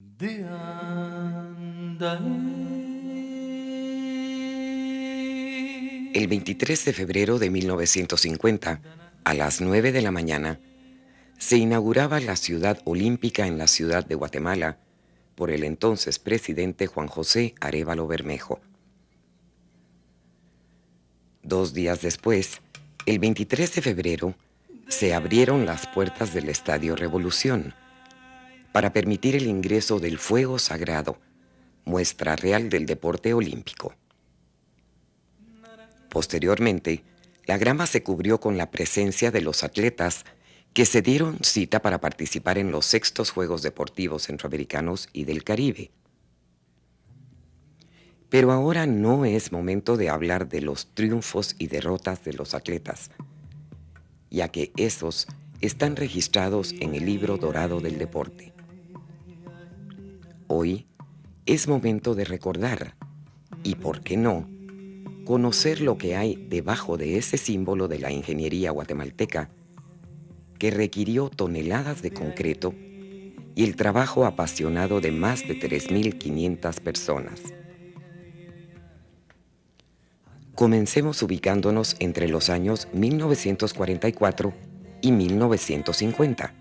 El 23 de febrero de 1950, a las 9 de la mañana, se inauguraba la Ciudad Olímpica en la ciudad de Guatemala por el entonces presidente Juan José Arévalo Bermejo. 2 días después, el 23 de febrero, se abrieron las puertas del Estadio Revolución para permitir el ingreso del fuego sagrado, muestra real del deporte olímpico. Posteriormente, la grama se cubrió con la presencia de los atletas que se dieron cita para participar en los 6º Juegos Deportivos Centroamericanos y del Caribe. Pero ahora no es momento de hablar de los triunfos y derrotas de los atletas, ya que esos están registrados en el libro dorado del deporte. Hoy es momento de recordar, y por qué no, conocer lo que hay debajo de ese símbolo de la ingeniería guatemalteca que requirió toneladas de concreto y el trabajo apasionado de más de 3.500 personas. Comencemos ubicándonos entre los años 1944 y 1950,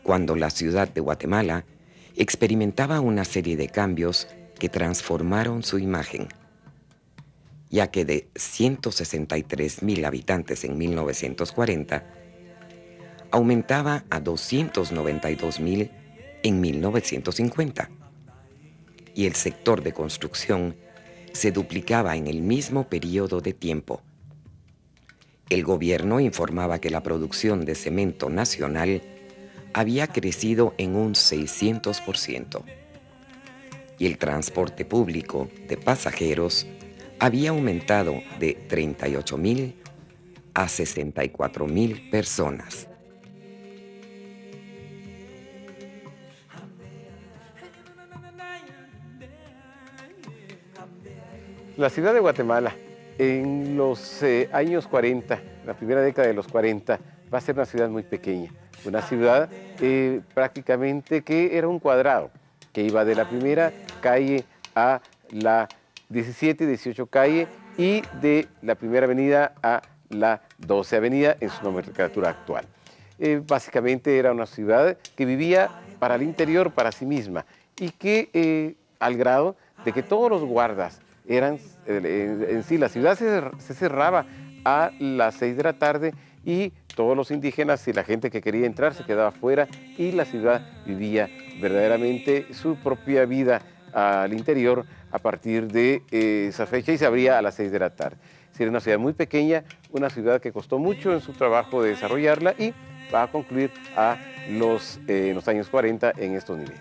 cuando la ciudad de Guatemala experimentaba una serie de cambios que transformaron su imagen, ya que de 163,000 habitantes en 1940, aumentaba a 292,000 en 1950, y el sector de construcción se duplicaba en el mismo periodo de tiempo. El gobierno informaba que la producción de cemento nacional había crecido en un 600%, y el transporte público de pasajeros había aumentado de 38,000 a 64,000 personas. La ciudad de Guatemala, en los años 40, la primera década de los 40, va a ser una ciudad muy pequeña. Una ciudad prácticamente que era un cuadrado, que iba de la primera calle a la 17 y 18 calle y de la primera avenida a la 12 avenida en su nomenclatura actual. Básicamente era una ciudad que vivía para el interior, para sí misma, y que al grado de que todos los guardas eran, en sí, la ciudad se cerraba a las 6 de la tarde y todos los indígenas y la gente que quería entrar se quedaba fuera y la ciudad vivía verdaderamente su propia vida al interior a partir de esa fecha y se abría a las 6 de la tarde. Era una ciudad muy pequeña, una ciudad que costó mucho en su trabajo de desarrollarla y va a concluir en los años 40 en estos niveles.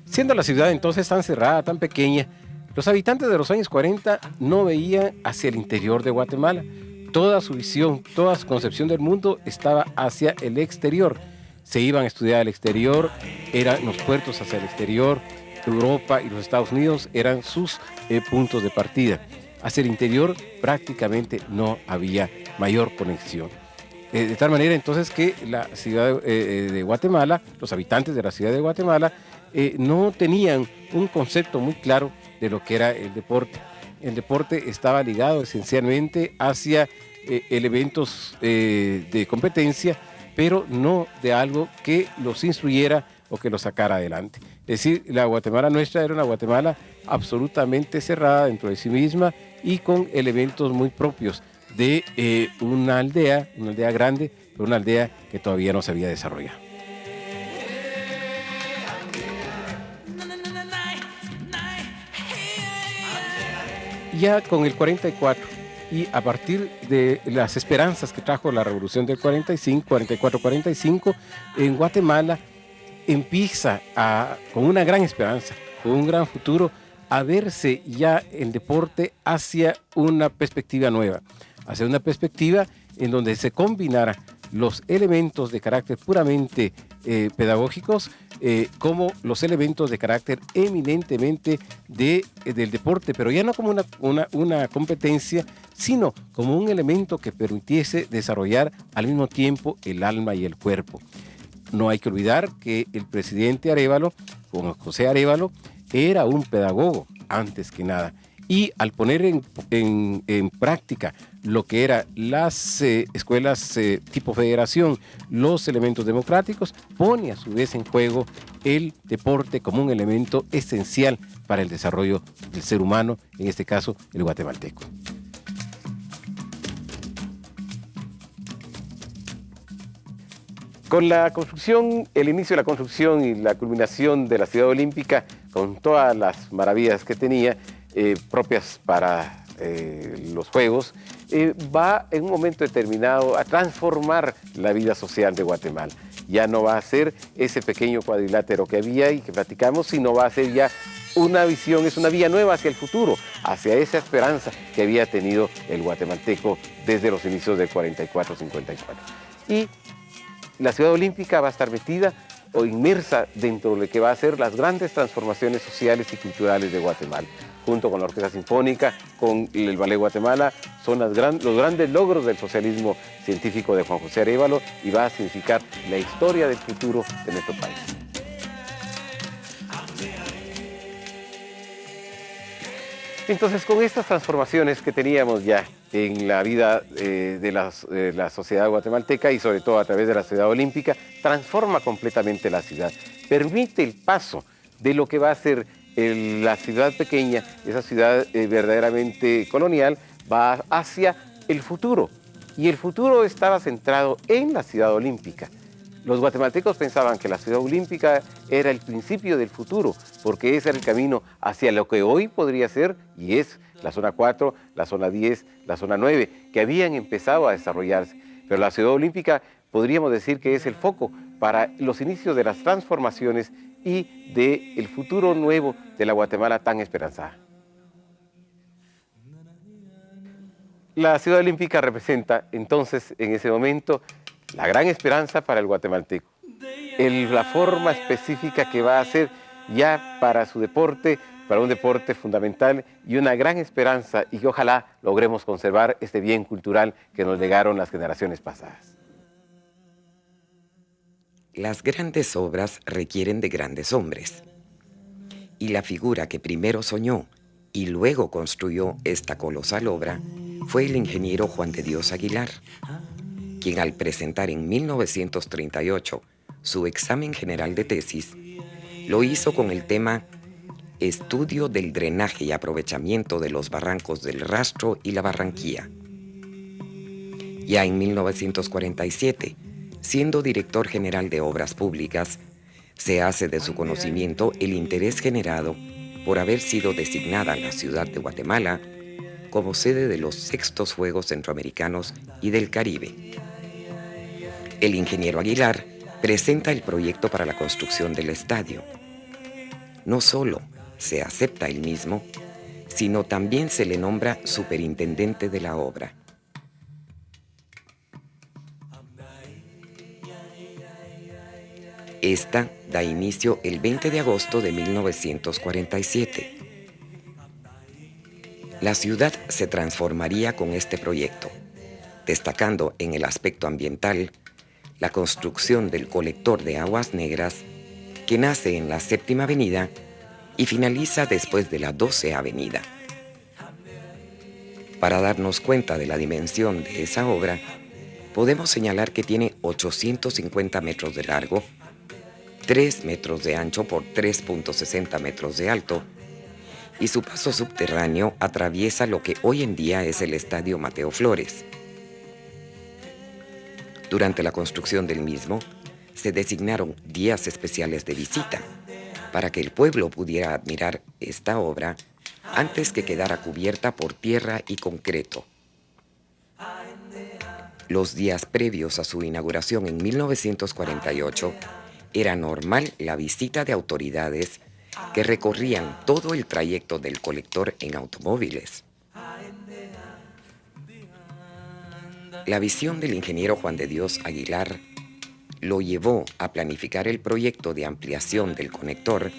Siendo la ciudad entonces tan cerrada, tan pequeña, los habitantes de los años 40 no veían hacia el interior de Guatemala. Toda su visión, toda su concepción del mundo estaba hacia el exterior. Se iban a estudiar al exterior, eran los puertos hacia el exterior, Europa y los Estados Unidos eran sus puntos de partida. Hacia el interior prácticamente no había mayor conexión. De tal manera entonces que la ciudad de Guatemala, los habitantes de la ciudad de Guatemala, no tenían un concepto muy claro de lo que era el deporte. El deporte estaba ligado esencialmente hacia elementos de competencia, pero no de algo que los instruyera o que los sacara adelante. Es decir, la Guatemala nuestra era una Guatemala absolutamente cerrada dentro de sí misma y con elementos muy propios de una aldea grande, pero una aldea que todavía no se había desarrollado. Ya con el 44 y a partir de las esperanzas que trajo la revolución del 44-45, en Guatemala empieza con una gran esperanza, con un gran futuro, a verse ya el deporte hacia una perspectiva nueva, hacia una perspectiva en donde se combinara los elementos de carácter puramente pedagógicos como los elementos de carácter eminentemente del deporte, pero ya no como una competencia, sino como un elemento que permitiese desarrollar al mismo tiempo el alma y el cuerpo. no hay que olvidar que el presidente Arévalo, Juan José Arévalo, era un pedagogo antes que nada. Y al poner en práctica lo que eran las escuelas tipo federación, los elementos democráticos, pone a su vez en juego el deporte como un elemento esencial para el desarrollo del ser humano, en este caso el guatemalteco. Con la construcción, el inicio de la construcción y la culminación de la Ciudad Olímpica, con todas las maravillas que tenía, propias para los Juegos, va en un momento determinado a transformar la vida social de Guatemala. Ya no va a ser ese pequeño cuadrilátero que había y que platicamos, sino va a ser ya una visión, es una vía nueva hacia el futuro, hacia esa esperanza que había tenido el guatemalteco desde los inicios del 44-54. Y la Ciudad Olímpica va a estar metida o inmersa dentro de lo que va a ser las grandes transformaciones sociales y culturales de Guatemala. Junto con la Orquesta Sinfónica, con el Ballet Guatemala, son los grandes logros del socialismo científico de Juan José Arévalo y va a significar la historia del futuro de nuestro país. Entonces, con estas transformaciones que teníamos ya en la vida de la sociedad guatemalteca y sobre todo a través de la Ciudad Olímpica, transforma completamente la ciudad, permite el paso de lo que va a ser la ciudad pequeña, esa ciudad verdaderamente colonial, va hacia el futuro. Y el futuro estaba centrado en la Ciudad Olímpica. Los guatemaltecos pensaban que la Ciudad Olímpica era el principio del futuro, porque ese era el camino hacia lo que hoy podría ser, y es la zona 4, la zona 10, la zona 9, que habían empezado a desarrollarse. Pero la Ciudad Olímpica podríamos decir que es el foco para los inicios de las transformaciones y del futuro nuevo de la Guatemala tan esperanzada. La Ciudad Olímpica representa entonces en ese momento la gran esperanza para el guatemalteco, la forma específica que va a ser ya para su deporte, para un deporte fundamental y una gran esperanza y que ojalá logremos conservar este bien cultural que nos legaron las generaciones pasadas. Las grandes obras requieren de grandes hombres. Y la figura que primero soñó y luego construyó esta colosal obra fue el ingeniero Juan de Dios Aguilar, quien al presentar en 1938 su examen general de tesis, lo hizo con el tema Estudio del drenaje y aprovechamiento de los barrancos del Rastro y la Barranquilla. Ya en 1947, siendo director general de Obras Públicas, se hace de su conocimiento el interés generado por haber sido designada la ciudad de Guatemala como sede de los 6º Juegos Centroamericanos y del Caribe. El ingeniero Aguilar presenta el proyecto para la construcción del estadio. No solo se acepta el mismo, sino también se le nombra superintendente de la obra. Esta da inicio el 20 de agosto de 1947. La ciudad se transformaría con este proyecto, destacando en el aspecto ambiental la construcción del colector de aguas negras que nace en la 7ª Avenida y finaliza después de la 12ª Avenida. Para darnos cuenta de la dimensión de esa obra, podemos señalar que tiene 850 metros de largo, 3 metros de ancho por 3.60 metros de alto, y su paso subterráneo atraviesa lo que hoy en día es el Estadio Mateo Flores. Durante la construcción del mismo, se designaron días especiales de visita para que el pueblo pudiera admirar esta obra antes que quedara cubierta por tierra y concreto. Los días previos a su inauguración en 1948, era normal la visita de autoridades que recorrían todo el trayecto del colector en automóviles. La visión del ingeniero Juan de Dios Aguilar lo llevó a planificar el proyecto de ampliación del conector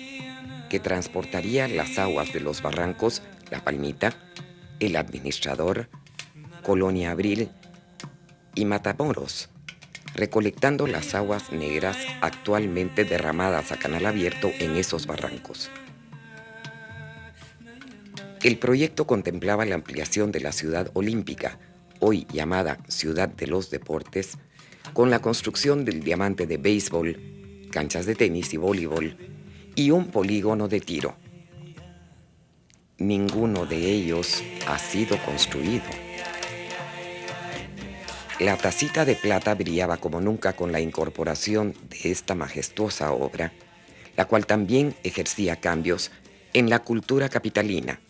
que transportaría las aguas de los barrancos La Palmita, El Administrador, Colonia Abril y Matamoros recolectando las aguas negras actualmente derramadas a canal abierto en esos barrancos. El proyecto contemplaba la ampliación de la ciudad olímpica, hoy llamada Ciudad de los Deportes, con la construcción del diamante de béisbol, canchas de tenis y voleibol y un polígono de tiro. Ninguno de ellos ha sido construido. La tacita de plata brillaba como nunca con la incorporación de esta majestuosa obra, la cual también ejercía cambios en la cultura capitalina.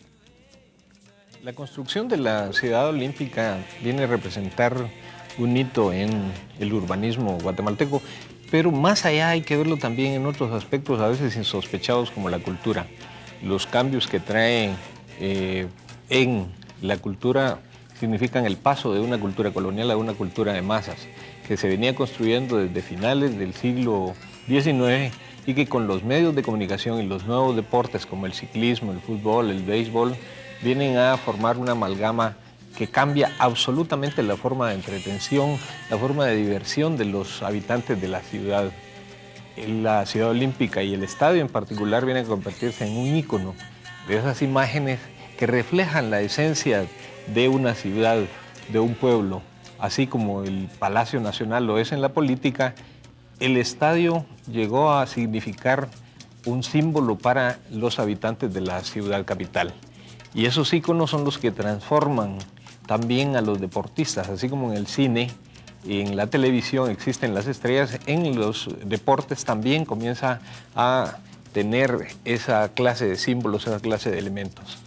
La construcción de la ciudad olímpica viene a representar un hito en el urbanismo guatemalteco, pero más allá hay que verlo también en otros aspectos a veces insospechados como la cultura. Los cambios que trae en la cultura significan el paso de una cultura colonial a una cultura de masas, que se venía construyendo desde finales del siglo XIX y que con los medios de comunicación y los nuevos deportes como el ciclismo, el fútbol, el béisbol, vienen a formar una amalgama que cambia absolutamente la forma de entretención, la forma de diversión de los habitantes de la ciudad. La ciudad olímpica y el estadio en particular vienen a convertirse en un ícono de esas imágenes que reflejan la esencia de una ciudad, de un pueblo. Así como el Palacio Nacional lo es en la política, el estadio llegó a significar un símbolo para los habitantes de la ciudad capital. Y esos íconos son los que transforman también a los deportistas, así como en el cine y en la televisión existen las estrellas, en los deportes también comienza a tener esa clase de símbolos, esa clase de elementos.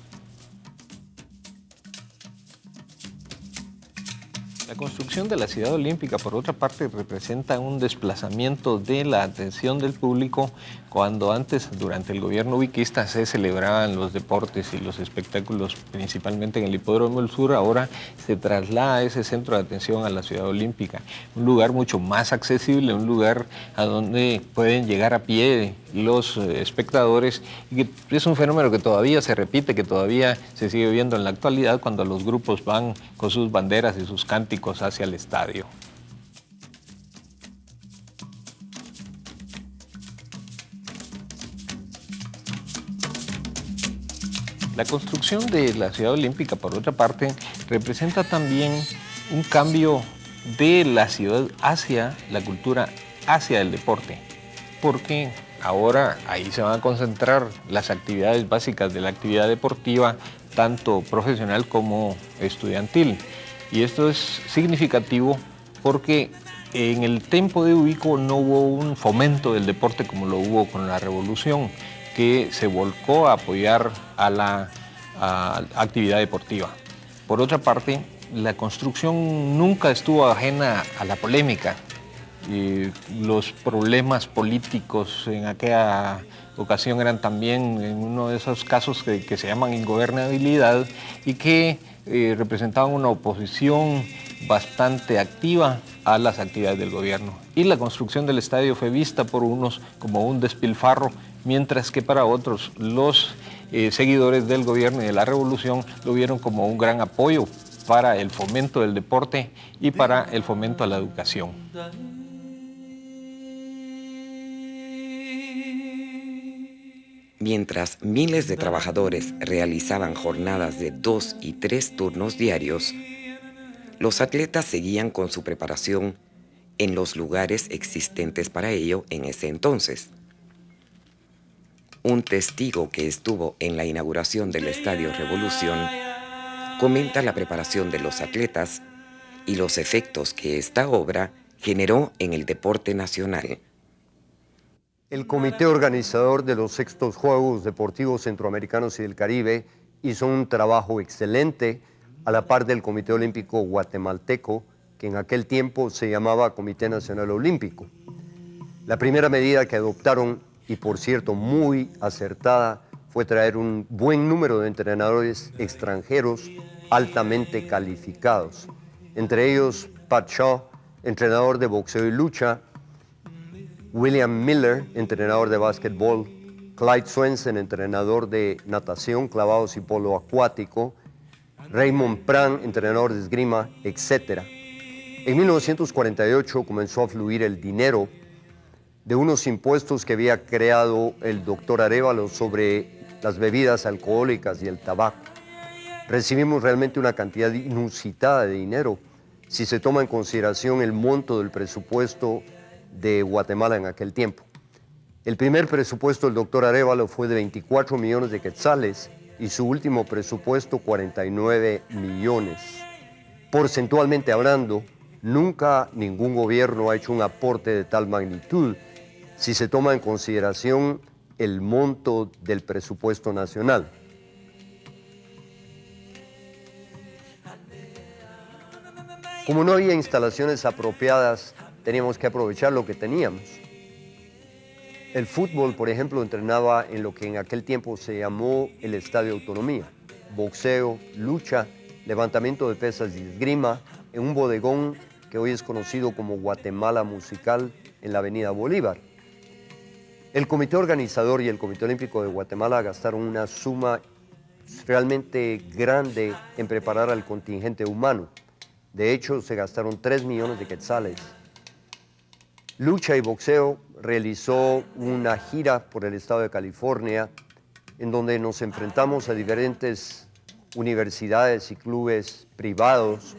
La construcción de la ciudad olímpica, por otra parte, representa un desplazamiento de la atención del público cuando antes, durante el gobierno viquista, se celebraban los deportes y los espectáculos, principalmente en el Hipódromo del Sur. Ahora se traslada ese centro de atención a la ciudad olímpica, un lugar mucho más accesible, un lugar a donde pueden llegar a pie los espectadores, y que es un fenómeno que todavía se repite, que todavía se sigue viendo en la actualidad cuando los grupos van con sus banderas y sus cánticos hacia el estadio. La construcción de la ciudad olímpica, por otra parte, representa también un cambio de la ciudad hacia la cultura, hacia el deporte, porque ahora ahí se van a concentrar las actividades básicas de la actividad deportiva, tanto profesional como estudiantil. Y esto es significativo porque en el tiempo de Ubico no hubo un fomento del deporte como lo hubo con la Revolución, que se volcó a apoyar a la actividad deportiva. Por otra parte, la construcción nunca estuvo ajena a la polémica. Los problemas políticos en aquella ocasión eran también en uno de esos casos que se llaman ingobernabilidad y que representaban una oposición bastante activa a las actividades del gobierno. Y la construcción del estadio fue vista por unos como un despilfarro, mientras que para otros los seguidores del gobierno y de la revolución lo vieron como un gran apoyo para el fomento del deporte y para el fomento a la educación. Mientras miles de trabajadores realizaban jornadas de 2 y 3 turnos diarios, los atletas seguían con su preparación en los lugares existentes para ello en ese entonces. Un testigo que estuvo en la inauguración del Estadio Revolución comenta la preparación de los atletas y los efectos que esta obra generó en el deporte nacional. El comité organizador de los sextos Juegos Deportivos Centroamericanos y del Caribe hizo un trabajo excelente a la par del Comité Olímpico Guatemalteco, que en aquel tiempo se llamaba Comité Nacional Olímpico. La primera medida que adoptaron, y por cierto muy acertada, fue traer un buen número de entrenadores extranjeros altamente calificados. Entre ellos, Pat Shaw, entrenador de boxeo y lucha, William Miller, entrenador de básquetbol, Clyde Swenson, entrenador de natación, clavados y polo acuático, Raymond Pran, entrenador de esgrima, etc. En 1948 comenzó a fluir el dinero de unos impuestos que había creado el doctor Arévalo sobre las bebidas alcohólicas y el tabaco. Recibimos realmente una cantidad inusitada de dinero si se toma en consideración el monto del presupuesto de Guatemala en aquel tiempo. El primer presupuesto del doctor Arévalo fue de 24 millones de quetzales y su último presupuesto 49 millones. Porcentualmente hablando, nunca ningún gobierno ha hecho un aporte de tal magnitud si se toma en consideración el monto del presupuesto nacional. Como no había instalaciones apropiadas, teníamos que aprovechar lo que teníamos. El fútbol, por ejemplo, entrenaba en lo que en aquel tiempo se llamó el Estadio Autonomía. Boxeo, lucha, levantamiento de pesas y esgrima en un bodegón que hoy es conocido como Guatemala Musical en la Avenida Bolívar. El comité organizador y el Comité Olímpico de Guatemala gastaron una suma realmente grande en preparar al contingente humano. De hecho, se gastaron 3 millones de quetzales. Lucha y boxeo realizó una gira por el estado de California en donde nos enfrentamos a diferentes universidades y clubes privados,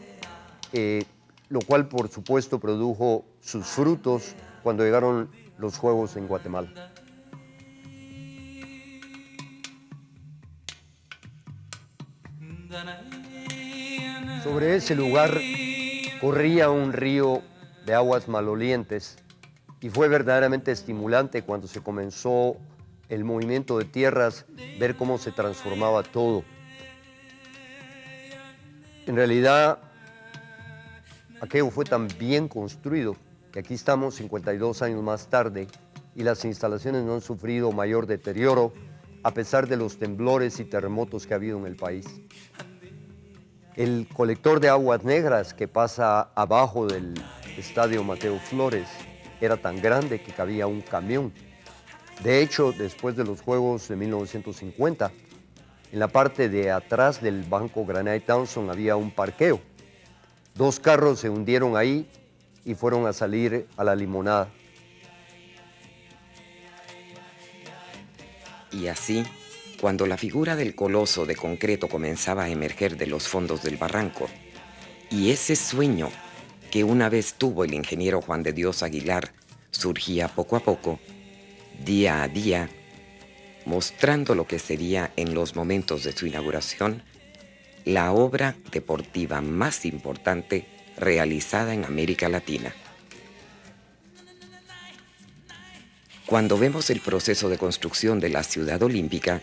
lo cual por supuesto produjo sus frutos cuando llegaron los Juegos en Guatemala. Sobre ese lugar corría un río de aguas malolientes y fue verdaderamente estimulante cuando se comenzó el movimiento de tierras, ver cómo se transformaba todo. En realidad, aquello fue tan bien construido que aquí estamos 52 años más tarde y las instalaciones no han sufrido mayor deterioro a pesar de los temblores y terremotos que ha habido en el país. El colector de aguas negras que pasa abajo del estadio Mateo Flores era tan grande que cabía un camión. De hecho, después de los Juegos de 1950, en la parte de atrás del Banco Granite Townsend había un parqueo. 2 carros se hundieron ahí y fueron a salir a la limonada. Y así, cuando la figura del coloso de concreto comenzaba a emerger de los fondos del barranco, y ese sueño que una vez tuvo el ingeniero Juan de Dios Aguilar surgía poco a poco, día a día, mostrando lo que sería en los momentos de su inauguración la obra deportiva más importante realizada en América Latina. Cuando vemos el proceso de construcción de la Ciudad Olímpica,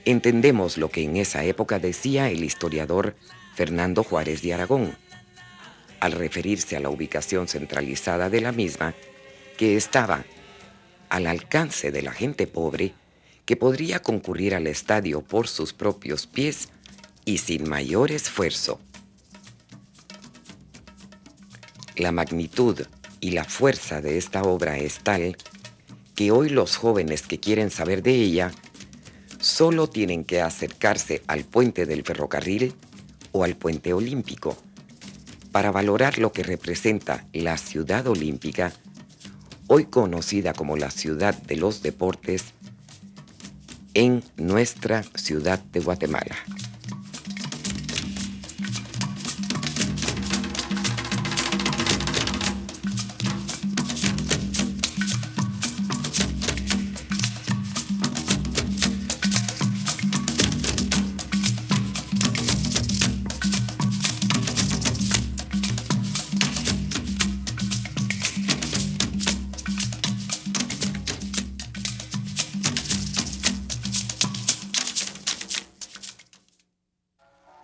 entendemos lo que en esa época decía el historiador Fernando Juárez de Aragón, al referirse a la ubicación centralizada de la misma, que estaba al alcance de la gente pobre que podría concurrir al estadio por sus propios pies y sin mayor esfuerzo. La magnitud y la fuerza de esta obra es tal que hoy los jóvenes que quieren saber de ella solo tienen que acercarse al puente del ferrocarril o al puente olímpico para valorar lo que representa la Ciudad Olímpica, hoy conocida como la Ciudad de los Deportes, en nuestra ciudad de Guatemala.